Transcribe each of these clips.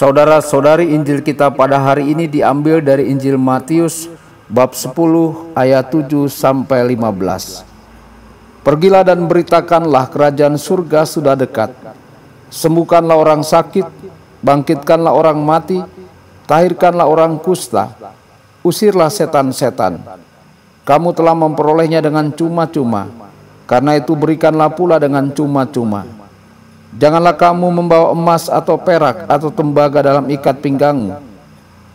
Saudara-saudari, Injil kita pada hari ini diambil dari Injil Matius bab 10 ayat 7 sampai 15. Pergilah dan beritakanlah kerajaan surga sudah dekat. Sembuhkanlah orang sakit, bangkitkanlah orang mati, tahirkanlah orang kusta, usirlah setan-setan. Kamu telah memperolehnya dengan cuma-cuma, karena itu berikanlah pula dengan cuma-cuma. Janganlah kamu membawa emas atau perak atau tembaga dalam ikat pinggangmu.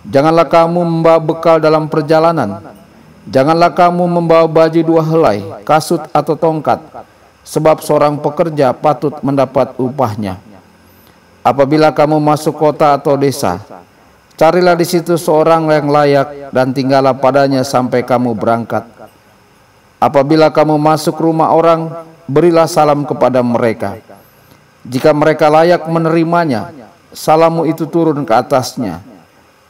Janganlah kamu membawa bekal dalam perjalanan. Janganlah kamu membawa baju dua helai, kasut atau tongkat, sebab seorang pekerja patut mendapat upahnya. Apabila kamu masuk kota atau desa, carilah di situ seorang yang layak dan tinggallah padanya sampai kamu berangkat. Apabila kamu masuk rumah orang, berilah salam kepada mereka. Jika mereka layak menerimanya, salammu itu turun ke atasnya.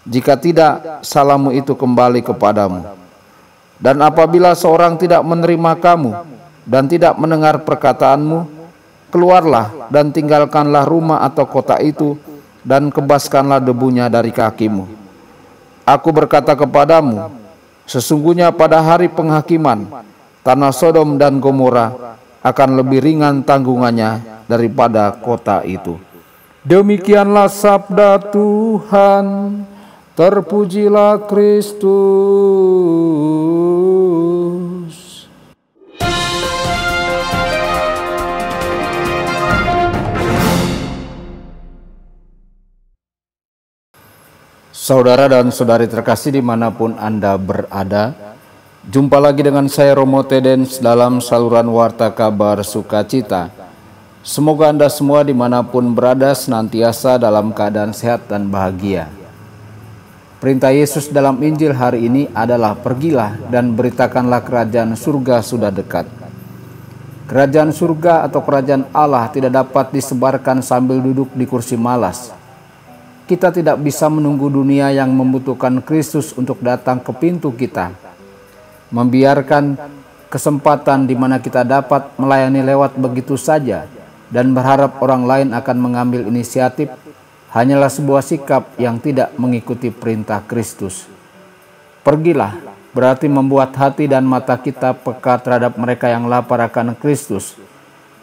Jika tidak, salammu itu kembali kepadamu. Dan apabila seorang tidak menerima kamu dan tidak mendengar perkataanmu, keluarlah dan tinggalkanlah rumah atau kota itu dan kebaskanlah debunya dari kakimu. Aku berkata kepadamu, sesungguhnya pada hari penghakiman, tanah Sodom dan Gomora akan lebih ringan tanggungannya daripada kota itu. Demikianlah sabda Tuhan. Terpujilah Kristus. Saudara dan saudari terkasih dimanapun Anda berada, jumpa lagi dengan saya Romo Tedens dalam saluran Warta Kabar Sukacita. Semoga Anda semua dimanapun berada senantiasa dalam keadaan sehat dan bahagia. Perintah Yesus dalam Injil hari ini adalah pergilah dan beritakanlah kerajaan surga sudah dekat. Kerajaan surga atau kerajaan Allah tidak dapat disebarkan sambil duduk di kursi malas. Kita tidak bisa menunggu dunia yang membutuhkan Kristus untuk datang ke pintu kita. Membiarkan kesempatan di mana kita dapat melayani lewat begitu saja dan berharap orang lain akan mengambil inisiatif hanyalah sebuah sikap yang tidak mengikuti perintah Kristus. Pergilah berarti membuat hati dan mata kita peka terhadap mereka yang lapar akan Kristus,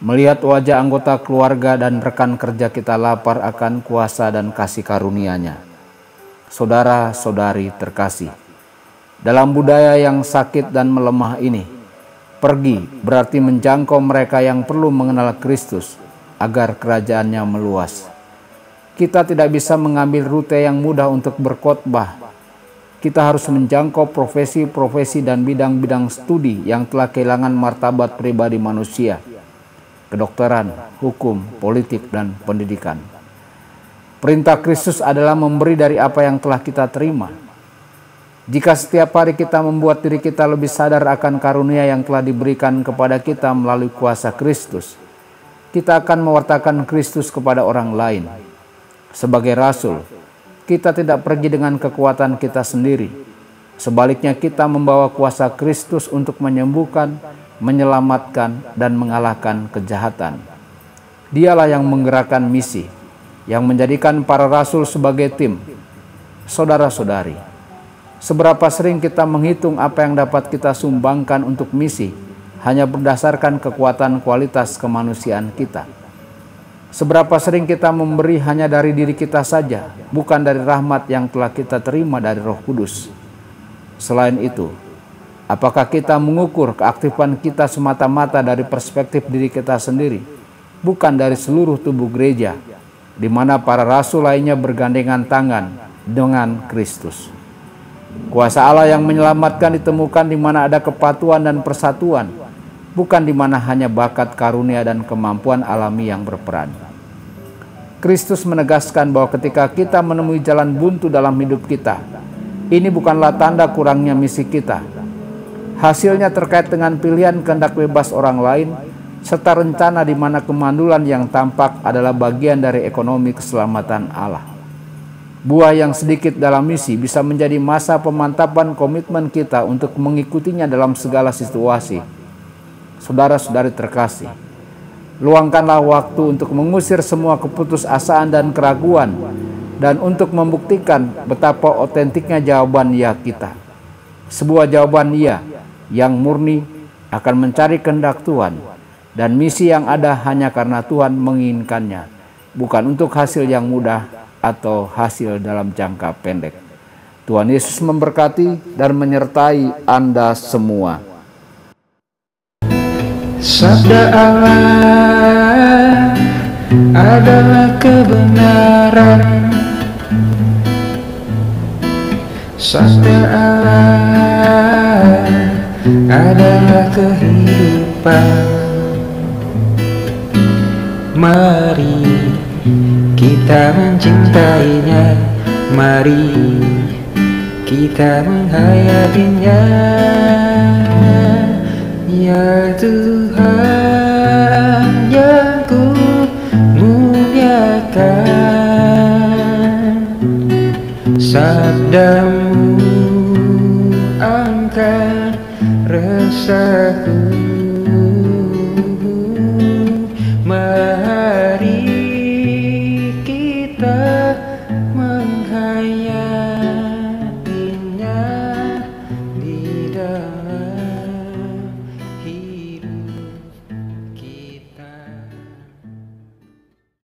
melihat wajah anggota keluarga dan rekan kerja kita lapar akan kuasa dan kasih karunia-Nya. Saudara-saudari terkasih, dalam budaya yang sakit dan melemah ini, pergi berarti menjangkau mereka yang perlu mengenal Kristus agar kerajaannya meluas. Kita tidak bisa mengambil rute yang mudah untuk berkhotbah. Kita harus menjangkau profesi-profesi dan bidang-bidang studi yang telah kehilangan martabat pribadi manusia. Kedokteran, hukum, politik, dan pendidikan. Perintah Kristus adalah memberi dari apa yang telah kita terima. Jika setiap hari kita membuat diri kita lebih sadar akan karunia yang telah diberikan kepada kita melalui kuasa Kristus, kita akan mewartakan Kristus kepada orang lain. Sebagai rasul, kita tidak pergi dengan kekuatan kita sendiri. Sebaliknya kita membawa kuasa Kristus untuk menyembuhkan, menyelamatkan, dan mengalahkan kejahatan. Dialah yang menggerakkan misi, yang menjadikan para rasul sebagai tim. Saudara-saudari, seberapa sering kita menghitung apa yang dapat kita sumbangkan untuk misi hanya berdasarkan kekuatan kualitas kemanusiaan kita. Seberapa sering kita memberi hanya dari diri kita saja, bukan dari rahmat yang telah kita terima dari Roh Kudus. Selain itu, apakah kita mengukur keaktifan kita semata-mata dari perspektif diri kita sendiri, bukan dari seluruh tubuh gereja, di mana para rasul lainnya bergandengan tangan dengan Kristus. Kuasa Allah yang menyelamatkan ditemukan di mana ada kepatuhan dan persatuan, bukan di mana hanya bakat, karunia, dan kemampuan alami yang berperan. Kristus menegaskan bahwa ketika kita menemui jalan buntu dalam hidup kita, ini bukanlah tanda kurangnya misi kita. Hasilnya terkait dengan pilihan kehendak bebas orang lain, serta rencana di mana kemandulan yang tampak adalah bagian dari ekonomi keselamatan Allah. Buah yang sedikit dalam misi bisa menjadi masa pemantapan komitmen kita untuk mengikutinya dalam segala situasi. Saudara-saudari terkasih, luangkanlah waktu untuk mengusir semua keputusasaan dan keraguan dan untuk membuktikan betapa otentiknya jawaban ya kita. Sebuah jawaban ya yang murni akan mencari kehendak Tuhan, dan misi yang ada hanya karena Tuhan menginginkannya, bukan untuk hasil yang mudah atau hasil dalam jangka pendek. Tuhan Yesus memberkati dan menyertai Anda semua. Sabda Allah adalah kebenaran. Sabda Allah adalah kehidupan. Mari kita mencintainya, mari kita menghayatinya. Ya Tuhan yang ku muliakan, sabdamu